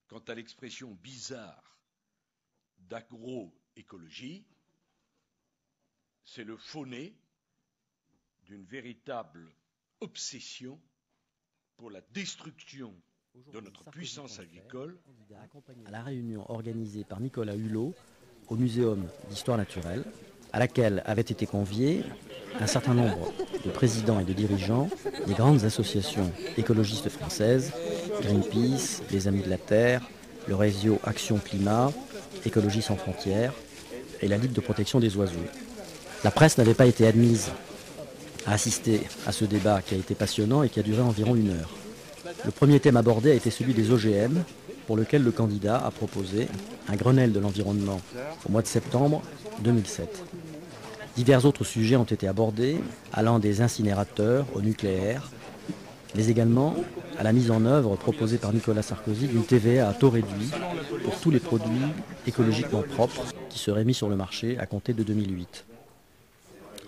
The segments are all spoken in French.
Quant à l'expression bizarre d'agroécologie, c'est le faux-nez d'une véritable obsession pour la destruction de notre puissance agricole. À la réunion organisée par Nicolas Hulot au Muséum d'Histoire Naturelle, à laquelle avaient été conviés un certain nombre de présidents et de dirigeants des grandes associations écologistes françaises, Greenpeace, les Amis de la Terre, le réseau Action Climat, Écologie sans frontières et la Ligue de protection des oiseaux. La presse n'avait pas été admise à assister à ce débat qui a été passionnant et qui a duré environ 1 heure. Le premier thème abordé a été celui des OGM, pour lequel le candidat a proposé un Grenelle de l'environnement au mois de septembre 2007. Divers autres sujets ont été abordés, allant des incinérateurs au nucléaire, mais également à la mise en œuvre proposée par Nicolas Sarkozy d'une TVA à taux réduit pour tous les produits écologiquement propres qui seraient mis sur le marché à compter de 2008.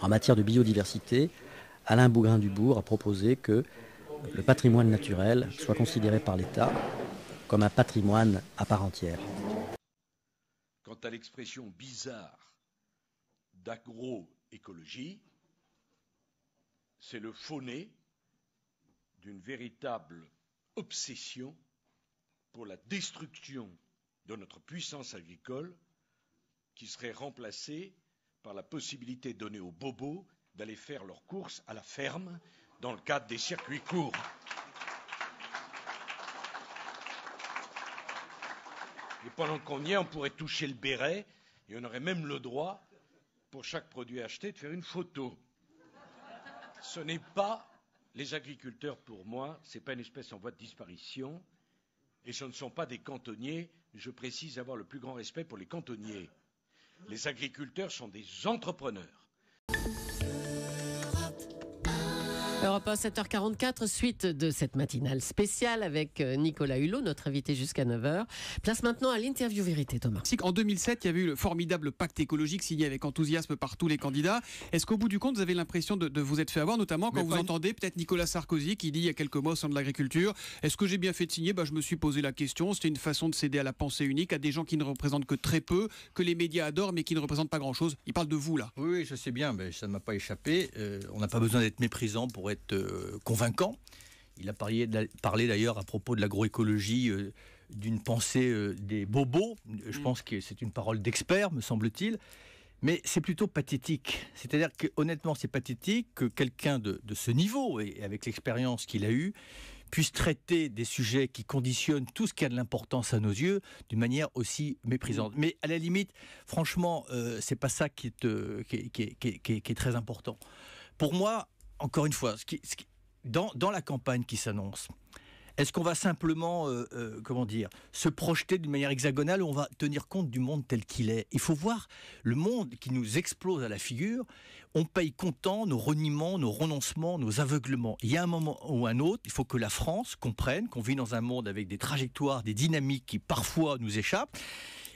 En matière de biodiversité, Alain Bougrain-Dubourg a proposé que le patrimoine naturel soit considéré par l'État comme un patrimoine à part entière. Quant à l'expression bizarre d'agroécologie, c'est le faux-nez d'une véritable obsession pour la destruction de notre puissance agricole qui serait remplacée par la possibilité donnée aux bobos d'aller faire leurs courses à la ferme dans le cadre des circuits courts. Et pendant qu'on y est, on pourrait toucher le béret et on aurait même le droit, pour chaque produit acheté, de faire une photo. Ce n'est pas les agriculteurs pour moi, ce n'est pas une espèce en voie de disparition et ce ne sont pas des cantonniers. Je précise avoir le plus grand respect pour les cantonniers. Les agriculteurs sont des entrepreneurs. Europe 1, 7h44, suite de cette matinale spéciale avec Nicolas Hulot, notre invité jusqu'à 9h. Place maintenant à l'interview vérité, Thomas. En 2007, il y avait eu le formidable pacte écologique signé avec enthousiasme par tous les candidats. Est-ce qu'au bout du compte, vous avez l'impression de vous être fait avoir, notamment quand vous entendez peut-être Nicolas Sarkozy qui dit il y a quelques mois au sein de l'agriculture, est-ce que j'ai bien fait de signer ? Je me suis posé la question, c'était une façon de céder à la pensée unique, à des gens qui ne représentent que très peu, que les médias adorent mais qui ne représentent pas grand-chose. Il parle de vous là. Oui, je sais bien, mais ça ne m'a pas échappé. On n'a pas besoin d'être méprisant pour être convaincant. Il a parlé d'ailleurs à propos de l'agroécologie d'une pensée des bobos. Je pense que c'est une parole d'expert, me semble-t-il. Mais c'est plutôt pathétique. C'est-à-dire que honnêtement, c'est pathétique que quelqu'un de ce niveau, et avec l'expérience qu'il a eue, puisse traiter des sujets qui conditionnent tout ce qui a de l'importance à nos yeux d'une manière aussi méprisante. Mais à la limite, franchement, c'est pas ça qui est très important. Pour moi, encore une fois, dans la campagne qui s'annonce, est-ce qu'on va simplement se projeter d'une manière hexagonale ou on va tenir compte du monde tel qu'il est ? Il faut voir le monde qui nous explose à la figure. On paye comptant nos reniements, nos renoncements, nos aveuglements. Il y a un moment ou un autre, il faut que la France comprenne qu'on vit dans un monde avec des trajectoires, des dynamiques qui parfois nous échappent,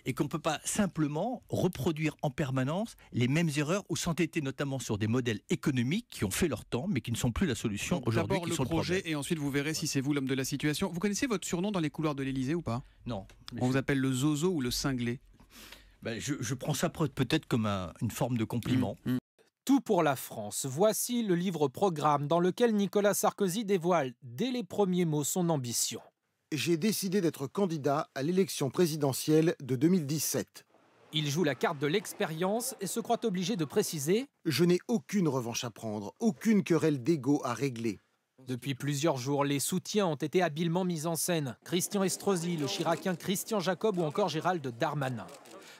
et qu'on ne peut pas simplement reproduire en permanence les mêmes erreurs ou s'entêter notamment sur des modèles économiques qui ont fait leur temps mais qui ne sont plus la solution aujourd'hui. D'abord le projet et ensuite vous verrez si c'est vous l'homme de la situation. Vous connaissez votre surnom dans les couloirs de l'Élysée ou pas ? Non. On vous appelle le zozo ou le cinglé ? Je prends ça peut-être comme une forme de compliment. Tout pour la France. Voici le livre-programme dans lequel Nicolas Sarkozy dévoile dès les premiers mots son ambition. J'ai décidé d'être candidat à l'élection présidentielle de 2017. Il joue la carte de l'expérience et se croit obligé de préciser « Je n'ai aucune revanche à prendre, aucune querelle d'ego à régler. » Depuis plusieurs jours, les soutiens ont été habilement mis en scène. Christian Estrosi, le chiracien Christian Jacob ou encore Gérald Darmanin.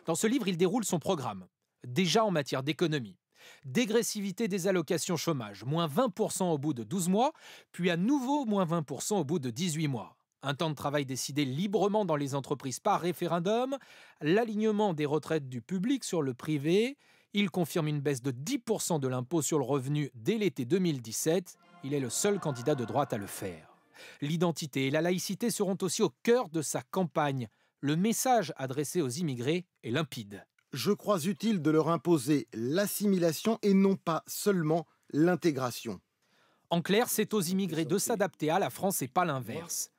Dans ce livre, il déroule son programme. Déjà en matière d'économie. Dégressivité des allocations chômage, moins 20% au bout de 12 mois, puis à nouveau moins 20% au bout de 18 mois. Un temps de travail décidé librement dans les entreprises par référendum, l'alignement des retraites du public sur le privé. Il confirme une baisse de 10% de l'impôt sur le revenu dès l'été 2017. Il est le seul candidat de droite à le faire. L'identité et la laïcité seront aussi au cœur de sa campagne. Le message adressé aux immigrés est limpide. Je crois utile de leur imposer l'assimilation et non pas seulement l'intégration. En clair, c'est aux immigrés de s'adapter à la France et pas l'inverse.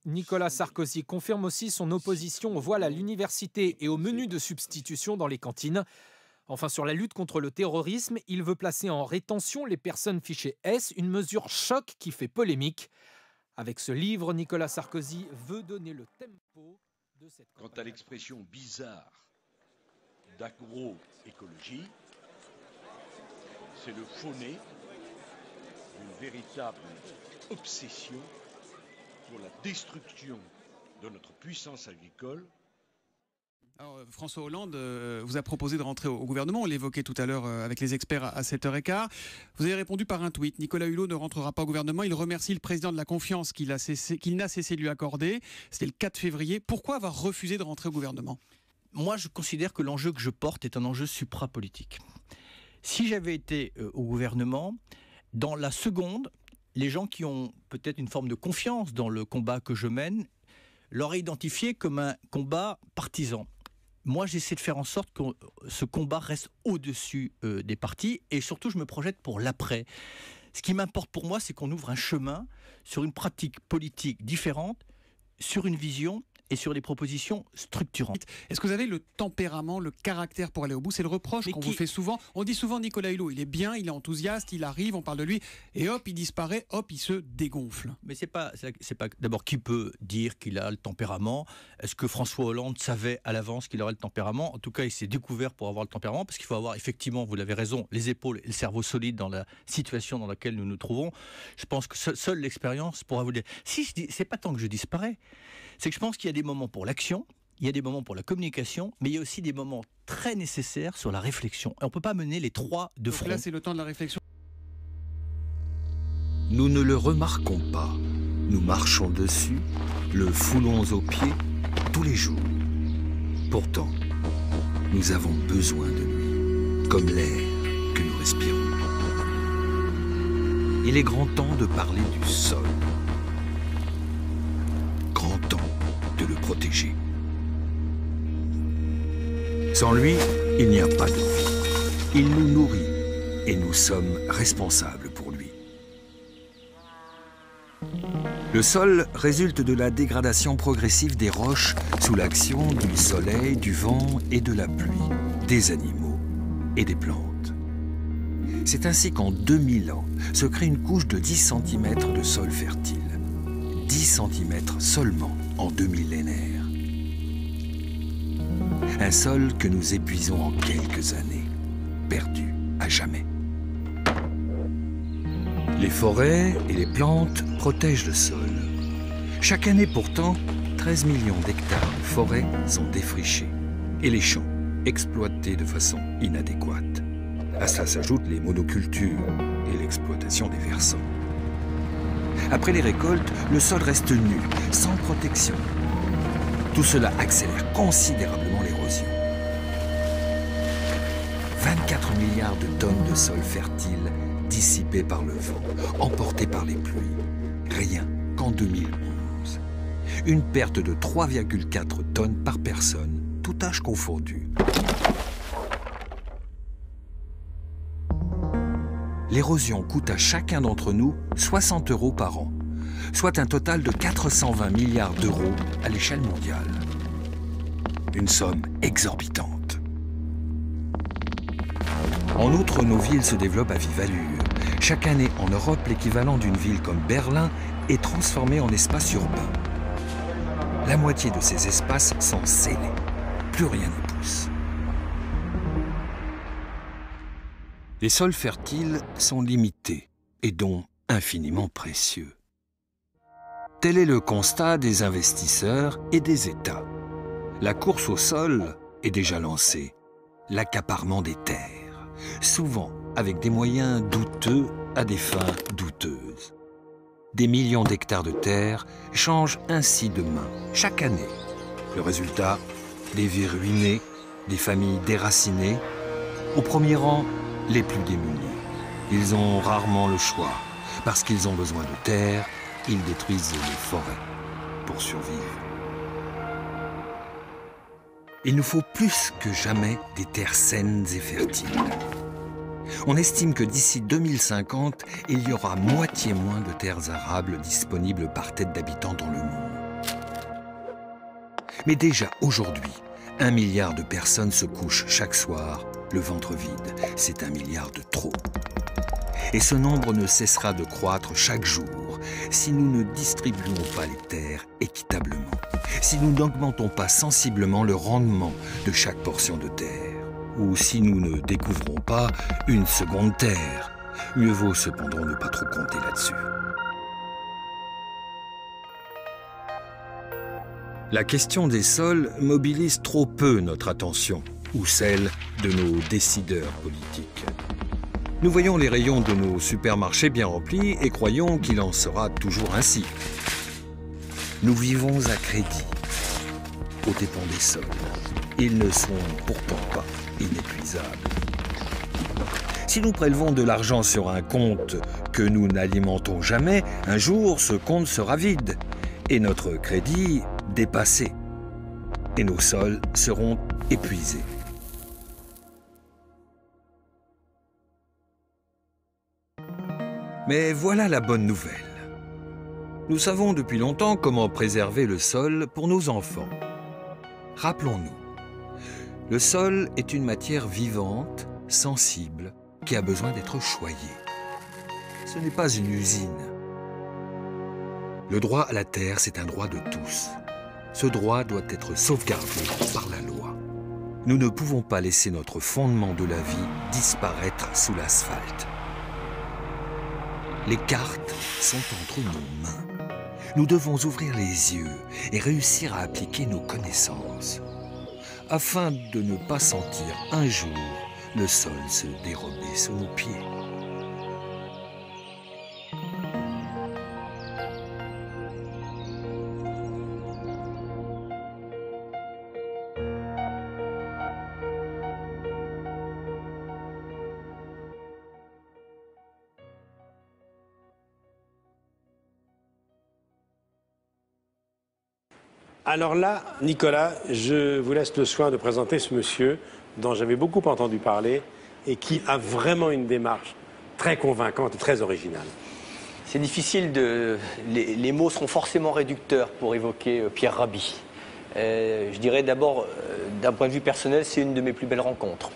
Nicolas Sarkozy confirme aussi son opposition au voile à l'université et au menu de substitution dans les cantines. Enfin, sur la lutte contre le terrorisme, il veut placer en rétention les personnes fichées S, une mesure choc qui fait polémique. Avec ce livre, Nicolas Sarkozy veut donner le tempo de cette campagne. Quant à l'expression bizarre d'agroécologie, c'est le faux-nez d'une véritable obsession pour la destruction de notre puissance agricole. Alors, François Hollande vous a proposé de rentrer au gouvernement. On l'évoquait tout à l'heure avec les experts à 7h15. Vous avez répondu par un tweet. Nicolas Hulot ne rentrera pas au gouvernement. Il remercie le président de la confiance qu'il n'a cessé de lui accorder. C'était le 4 février. Pourquoi avoir refusé de rentrer au gouvernement ? Moi, je considère que l'enjeu que je porte est un enjeu suprapolitique. Si j'avais été au gouvernement, dans la seconde, les gens qui ont peut-être une forme de confiance dans le combat que je mène l'auraient identifié comme un combat partisan. Moi, j'essaie de faire en sorte que ce combat reste au-dessus des partis et surtout, je me projette pour l'après. Ce qui m'importe pour moi, c'est qu'on ouvre un chemin sur une pratique politique différente, sur une vision et sur des propositions structurantes. Est-ce que vous avez le tempérament, le caractère pour aller au bout ? C'est le reproche qu'on vous fait souvent. On dit souvent Nicolas Hulot, il est bien, il est enthousiaste, il arrive, on parle de lui, et hop, il disparaît, hop, il se dégonfle. Mais c'est pas d'abord qui peut dire qu'il a le tempérament. Est-ce que François Hollande savait à l'avance qu'il aurait le tempérament ? En tout cas, il s'est découvert pour avoir le tempérament, parce qu'il faut avoir effectivement, vous l'avez raison, les épaules et le cerveau solide dans la situation dans laquelle nous nous trouvons. Je pense que seule l'expérience pourra vous le dire. Si je dis, c'est pas tant que je disparais, c'est que je pense qu'il y a des moments pour l'action, il y a des moments pour la communication, mais il y a aussi des moments très nécessaires sur la réflexion. Et on ne peut pas mener les trois de front. Là, c'est le temps de la réflexion. Nous ne le remarquons pas. Nous marchons dessus, le foulons aux pieds, tous les jours. Pourtant, nous avons besoin de lui, comme l'air que nous respirons. Il est grand temps de parler du sol. Grand temps de le protéger. Sans lui, il n'y a pas de vie. Il nous nourrit et nous sommes responsables pour lui. Le sol résulte de la dégradation progressive des roches sous l'action du soleil, du vent et de la pluie, des animaux et des plantes. C'est ainsi qu'en 2000 ans se crée une couche de 10 cm de sol fertile. 10 cm seulement en 2 millénaires. Un sol que nous épuisons en quelques années, perdu à jamais. Les forêts et les plantes protègent le sol. Chaque année pourtant, 13 millions d'hectares de forêts sont défrichés et les champs exploités de façon inadéquate. À cela s'ajoutent les monocultures et l'exploitation des versants. Après les récoltes, le sol reste nu, sans protection. Tout cela accélère considérablement l'érosion. 24 milliards de tonnes de sol fertile dissipées par le vent, emportées par les pluies. Rien qu'en 2011. Une perte de 3,4 tonnes par personne, tout âge confondu. L'érosion coûte à chacun d'entre nous 60 € par an, soit un total de 420 milliards d'euros à l'échelle mondiale. Une somme exorbitante. En outre, nos villes se développent à vive allure. Chaque année, en Europe, l'équivalent d'une ville comme Berlin est transformé en espace urbain. La moitié de ces espaces sont scellés. Plus rien n'y pousse. Les sols fertiles sont limités et donc infiniment précieux. Tel est le constat des investisseurs et des États. La course au sol est déjà lancée. L'accaparement des terres, souvent avec des moyens douteux à des fins douteuses. Des millions d'hectares de terre changent ainsi de main chaque année. Le résultat, des vies ruinées, des familles déracinées, au premier rang, les plus démunis. Ils ont rarement le choix. Parce qu'ils ont besoin de terre, ils détruisent les forêts pour survivre. Il nous faut plus que jamais des terres saines et fertiles. On estime que d'ici 2050, il y aura moitié moins de terres arables disponibles par tête d'habitant dans le monde. Mais déjà aujourd'hui, 1 milliard de personnes se couchent chaque soir, le ventre vide. C'est 1 milliard de trop. Et ce nombre ne cessera de croître chaque jour si nous ne distribuons pas les terres équitablement, si nous n'augmentons pas sensiblement le rendement de chaque portion de terre, ou si nous ne découvrons pas une seconde terre. Mieux vaut cependant ne pas trop compter là-dessus. La question des sols mobilise trop peu notre attention, ou celle de nos décideurs politiques. Nous voyons les rayons de nos supermarchés bien remplis et croyons qu'il en sera toujours ainsi. Nous vivons à crédit, aux dépens des sols. Ils ne sont pourtant pas inépuisables. Si nous prélevons de l'argent sur un compte que nous n'alimentons jamais, un jour ce compte sera vide et notre crédit dépassé. Et nos sols seront épuisés. Mais voilà la bonne nouvelle. Nous savons depuis longtemps comment préserver le sol pour nos enfants. Rappelons-nous, le sol est une matière vivante, sensible, qui a besoin d'être choyée. Ce n'est pas une usine. Le droit à la terre, c'est un droit de tous. Ce droit doit être sauvegardé par la loi. Nous ne pouvons pas laisser notre fondement de la vie disparaître sous l'asphalte. Les cartes sont entre nos mains. Nous devons ouvrir les yeux et réussir à appliquer nos connaissances, afin de ne pas sentir un jour le sol se dérober sous nos pieds. Alors là, Nicolas, je vous laisse le soin de présenter ce monsieur dont j'avais beaucoup entendu parler et qui a vraiment une démarche très convaincante et très originale. C'est difficile les mots seront forcément réducteurs pour évoquer Pierre Rabhi. Je dirais d'abord, d'un point de vue personnel, c'est une de mes plus belles rencontres.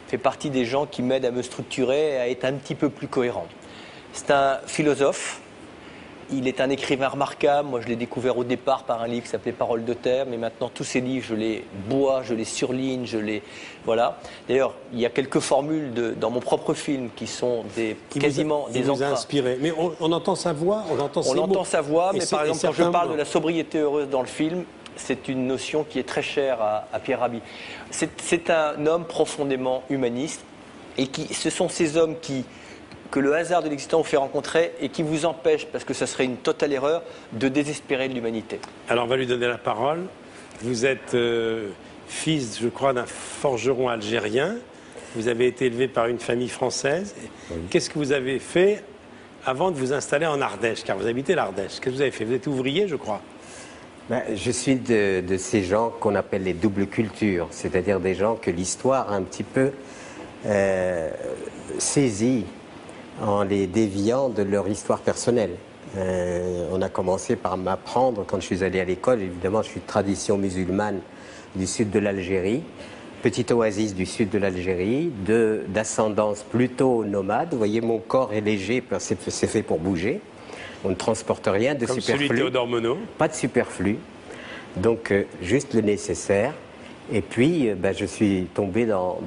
Il fait partie des gens qui m'aident à me structurer et à être un petit peu plus cohérent. C'est un philosophe. Il est un écrivain remarquable. Moi, je l'ai découvert au départ par un livre qui s'appelait Paroles de terre, mais maintenant, tous ces livres, je les bois, je les surligne, je les... Voilà. D'ailleurs, il y a quelques formules dans mon propre film qui sont quasiment des emprunts. Vous a inspiré. Mais on entend sa voix, on entend ses mots. On entend sa voix, mais par exemple, quand je parle de la sobriété heureuse dans le film, c'est une notion qui est très chère à Pierre Rabhi. C'est un homme profondément humaniste, et ce sont ces hommes que le hasard de l'existence vous fait rencontrer et qui vous empêche, parce que ça serait une totale erreur, de désespérer de l'humanité. Alors on va lui donner la parole. Vous êtes fils, je crois, d'un forgeron algérien. Vous avez été élevé par une famille française. Oui. Qu'est-ce que vous avez fait avant de vous installer en Ardèche? Car vous habitez l'Ardèche. Qu'est-ce que vous avez fait? Vous êtes ouvrier, je crois. Je suis de ces gens qu'on appelle les doubles cultures, c'est-à-dire des gens que l'histoire a un petit peu saisi en les déviant de leur histoire personnelle. On a commencé par m'apprendre, quand je suis allé à l'école, évidemment je suis de tradition musulmane du sud de l'Algérie, petite oasis du sud de l'Algérie, d'ascendance plutôt nomade. Vous voyez, mon corps est léger, c'est fait pour bouger. On ne transporte rien de superflu. Comme celui de Théodore Monod. Pas de superflu, donc juste le nécessaire. Et puis, je suis tombé dans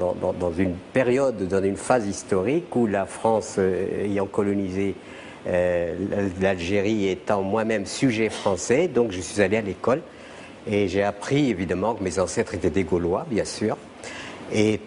une période, dans une phase historique où la France, ayant colonisé l'Algérie, étant moi-même sujet français, donc je suis allé à l'école et j'ai appris évidemment que mes ancêtres étaient des Gaulois, bien sûr. Et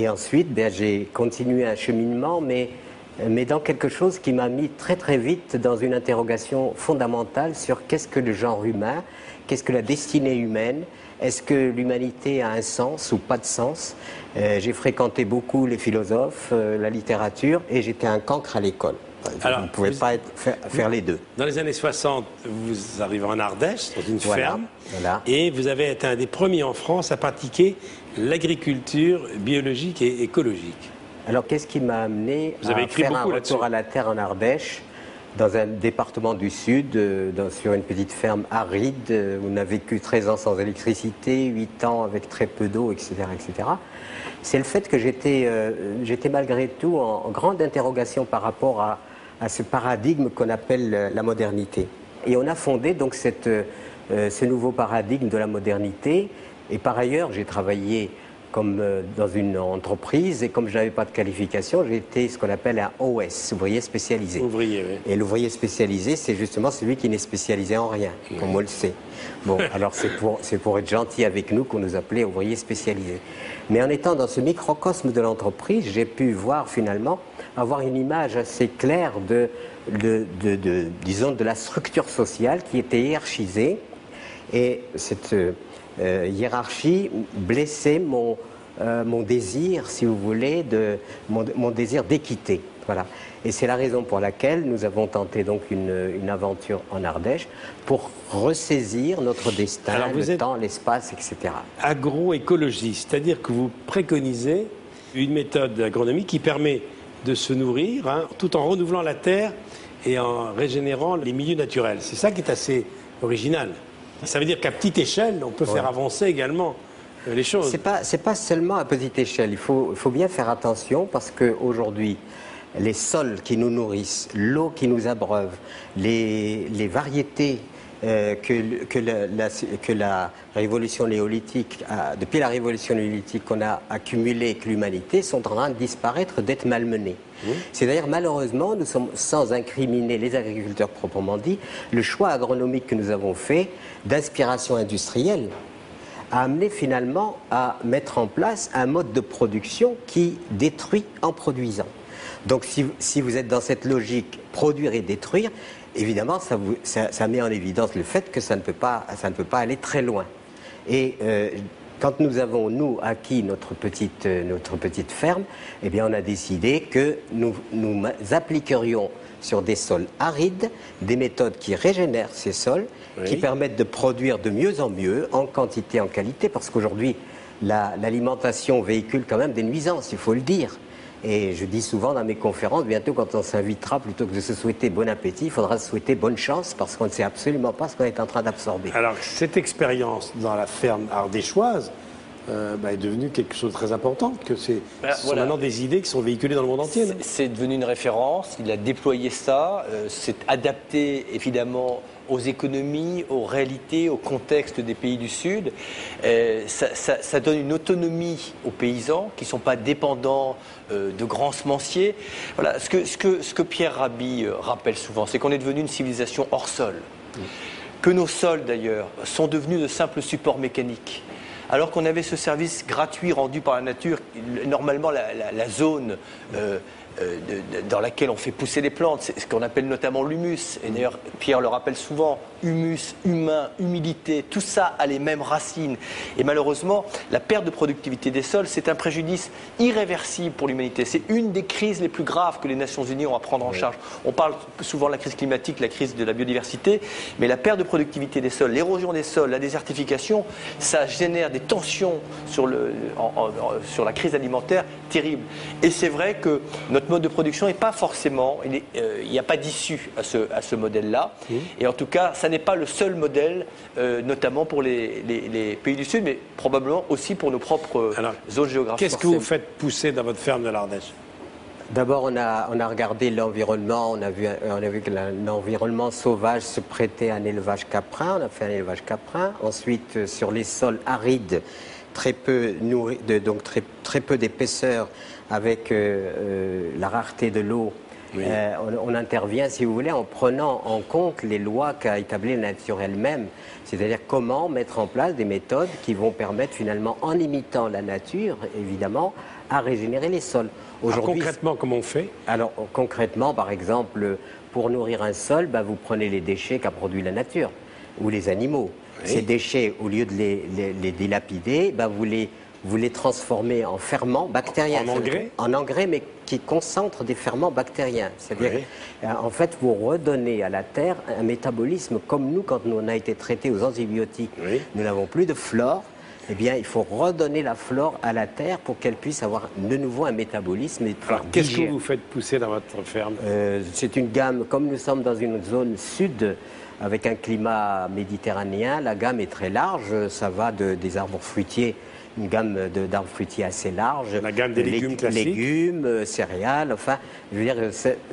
ensuite, j'ai continué un cheminement, mais dans quelque chose qui m'a mis très très vite dans une interrogation fondamentale sur qu'est-ce que le genre humain, qu'est-ce que la destinée humaine. Est-ce que l'humanité a un sens ou pas de sens? J'ai fréquenté beaucoup les philosophes, la littérature, et j'étais un cancre à l'école. Vous ne pouvez pas faire les deux. Dans les années 60, vous arrivez en Ardèche, dans une ferme, et vous avez été un des premiers en France à pratiquer l'agriculture biologique et écologique. Alors, qu'est-ce qui m'a amené à faire un retour à la terre en Ardèche? dans un département du Sud, sur une petite ferme aride, où on a vécu 13 ans sans électricité, 8 ans avec très peu d'eau, etc., etc. C'est le fait que j'étais malgré tout en grande interrogation par rapport à ce paradigme qu'on appelle la modernité. Et on a fondé donc ce nouveau paradigme de la modernité. Et par ailleurs, j'ai travaillé comme dans une entreprise, et comme je n'avais pas de qualification, j'ai été ce qu'on appelle un OS, ouvrier spécialisé. Ouvrier, oui. Et l'ouvrier spécialisé, c'est justement celui qui n'est spécialisé en rien, comme on le sait. Bon, alors c'est pour être gentil avec nous qu'on nous appelait ouvrier spécialisé. Mais en étant dans ce microcosme de l'entreprise, j'ai pu voir finalement, avoir une image assez claire disons, de la structure sociale qui était hiérarchisée. Et cette hiérarchie blessait mon désir, si vous voulez, mon désir d'équité. Voilà. Et c'est la raison pour laquelle nous avons tenté donc une aventure en Ardèche pour ressaisir notre destin, le temps, l'espace, etc. Agroécologiste, c'est-à-dire que vous préconisez une méthode agronomique qui permet de se nourrir tout en renouvelant la terre et en régénérant les milieux naturels. C'est ça qui est assez original. Ça veut dire qu'à petite échelle, on peut faire avancer également les choses. C'est pas seulement à petite échelle. Il faut bien faire attention parce qu'aujourd'hui, les sols qui nous nourrissent, l'eau qui nous abreuve, les variétés que la révolution néolithique, depuis la révolution néolithique qu'on a accumulées avec l'humanité, sont en train de disparaître, d'être malmenées. C'est d'ailleurs malheureusement, nous sommes, sans incriminer les agriculteurs proprement dit, le choix agronomique que nous avons fait d'inspiration industrielle a amené finalement à mettre en place un mode de production qui détruit en produisant. Donc si vous êtes dans cette logique produire et détruire, évidemment ça met en évidence le fait que ça ne peut pas aller très loin. Et quand nous avons, nous, acquis notre petite ferme, eh bien, on a décidé que nous appliquerions sur des sols arides des méthodes qui régénèrent ces sols, qui permettent de produire de mieux en mieux, en quantité, en qualité, parce qu'aujourd'hui, l'alimentation véhicule quand même des nuisances, il faut le dire. Et je dis souvent dans mes conférences, bientôt quand on s'invitera, plutôt que de se souhaiter bon appétit, il faudra se souhaiter bonne chance parce qu'on ne sait absolument pas ce qu'on est en train d'absorber. Alors cette expérience dans la ferme ardéchoise est devenue quelque chose de très important, que ce sont maintenant des idées qui sont véhiculées dans le monde entier. C'est devenu une référence, il a déployé ça, c'est adapté évidemment aux économies, aux réalités, au contexte des pays du Sud. Ça donne une autonomie aux paysans qui ne sont pas dépendants de grands semenciers. Voilà. Ce que Pierre Rabhi rappelle souvent, c'est qu'on est devenu une civilisation hors sol. Que nos sols, d'ailleurs, sont devenus de simples supports mécaniques. Alors qu'on avait ce service gratuit rendu par la nature, normalement la zone dans laquelle on fait pousser les plantes, c'est ce qu'on appelle notamment l'humus. Et d'ailleurs, Pierre le rappelle souvent, humus, humain, humidité, tout ça a les mêmes racines. Et malheureusement, la perte de productivité des sols, c'est un préjudice irréversible pour l'humanité. C'est une des crises les plus graves que les Nations Unies ont à prendre en charge. On parle souvent de la crise climatique, la crise de la biodiversité, mais la perte de productivité des sols, l'érosion des sols, la désertification, ça génère des tensions sur la crise alimentaire terribles. Et c'est vrai que notre mode de production n'est pas forcément, il n'y a pas d'issue à ce modèle-là. Et en tout cas, ça n'est pas le seul modèle, notamment pour les pays du Sud, mais probablement aussi pour nos propres zones géographiques. Qu'est-ce que vous faites pousser dans votre ferme de l'Ardèche? D'abord, on a regardé l'environnement, on a vu que l'environnement sauvage se prêtait à un élevage caprin, on a fait un élevage caprin. Ensuite, sur les sols arides, très peu d'épaisseur, avec la rareté de l'eau, on intervient, si vous voulez, en prenant en compte les lois qu'a établies la nature elle-même. C'est-à-dire comment mettre en place des méthodes qui vont permettre finalement, en imitant la nature, évidemment, à régénérer les sols. Concrètement, comment on fait? Alors, concrètement, par exemple, pour nourrir un sol, vous prenez les déchets qu'a produit la nature, ou les animaux. Ces déchets, au lieu de les dilapider, vous les transformez en ferments bactériens. En engrais? En engrais, mais qui concentrent des ferments bactériens. C'est-à-dire, en fait, vous redonnez à la terre un métabolisme comme nous, quand on a été traité aux antibiotiques. Nous n'avons plus de flore, eh bien, il faut redonner la flore à la terre pour qu'elle puisse avoir de nouveau un métabolisme. Alors, qu'est-ce que vous faites pousser dans votre ferme? C'est une gamme, comme nous sommes dans une zone sud, avec un climat méditerranéen, la gamme est très large. Ça va des arbres fruitiers, une gamme d'arbres fruitiers assez large. La gamme des légumes classiques. Légumes, céréales, enfin, je veux dire,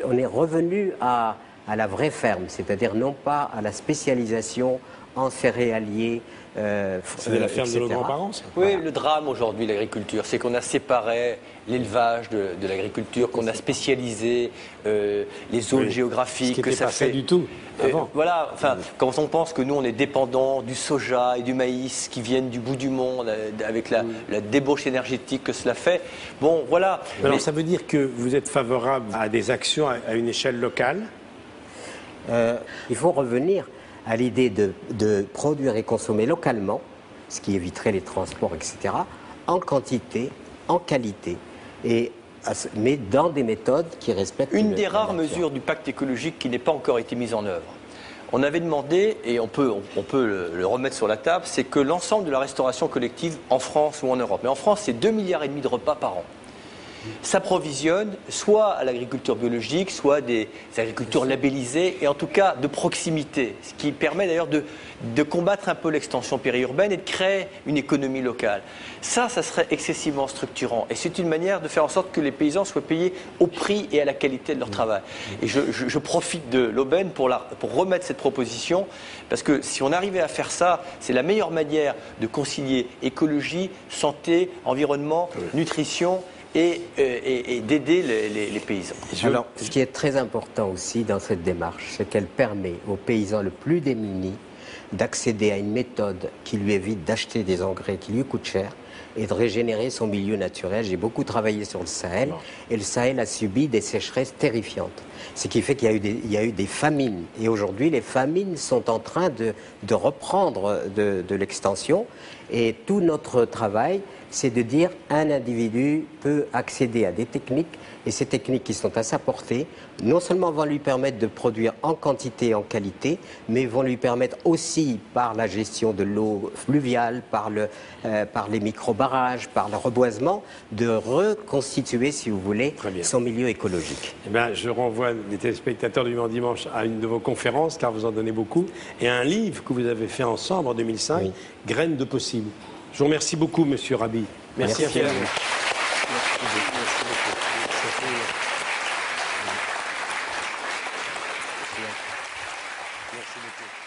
on est revenu à la vraie ferme, c'est-à-dire non pas à la spécialisation en céréaliers. C'est de la ferme de nos grands-parents, ça. Oui, voilà. Le drame aujourd'hui de l'agriculture, c'est qu'on a séparé l'élevage de l'agriculture, qu'on a spécialisé les zones géographiques. Ce qui que n'était ça pas fait ça du tout avant. Voilà, enfin, quand on pense que nous, on est dépendant du soja et du maïs qui viennent du bout du monde, avec la débauche énergétique que cela fait, bon, voilà. Alors, ça veut dire que vous êtes favorable à des actions à une échelle locale? Il faut revenir à l'idée de produire et consommer localement, ce qui éviterait les transports, etc., en quantité, en qualité, mais dans des méthodes qui respectent... Une des rares mesures du pacte écologique qui n'est pas encore été mise en œuvre. On avait demandé, et on peut le remettre sur la table, c'est que l'ensemble de la restauration collective en France ou en Europe, mais en France, c'est 2,5 milliards de repas par an, s'approvisionne soit à l'agriculture biologique, soit des agricultures labellisées, et en tout cas de proximité, ce qui permet d'ailleurs de combattre un peu l'extension périurbaine et de créer une économie locale. Ça serait excessivement structurant, et c'est une manière de faire en sorte que les paysans soient payés au prix et à la qualité de leur travail. Et je profite de l'aubaine pour remettre cette proposition, parce que si on arrivait à faire ça, c'est la meilleure manière de concilier écologie, santé, environnement, nutrition, et d'aider les paysans. Alors, ce qui est très important aussi dans cette démarche, c'est qu'elle permet aux paysans les plus démunis d'accéder à une méthode qui lui évite d'acheter des engrais qui lui coûtent cher et de régénérer son milieu naturel. J'ai beaucoup travaillé sur le Sahel, et le Sahel a subi des sécheresses terrifiantes. Ce qui fait qu'il y a eu des famines. Et aujourd'hui, les famines sont en train de reprendre de l'extension. Et tout notre travail, c'est de dire qu'un individu peut accéder à des techniques, et ces techniques qui sont à sa portée, non seulement vont lui permettre de produire en quantité et en qualité, mais vont lui permettre aussi, par la gestion de l'eau fluviale, par les micro-barrages, par le reboisement, de reconstituer, si vous voulez, son milieu écologique. Eh bien, je renvoie les téléspectateurs du Mans Dimanche à une de vos conférences, car vous en donnez beaucoup, et à un livre que vous avez fait ensemble en 2005, oui. Graines de possible. Je vous remercie beaucoup, Monsieur Raby. Merci infiniment. Merci beaucoup.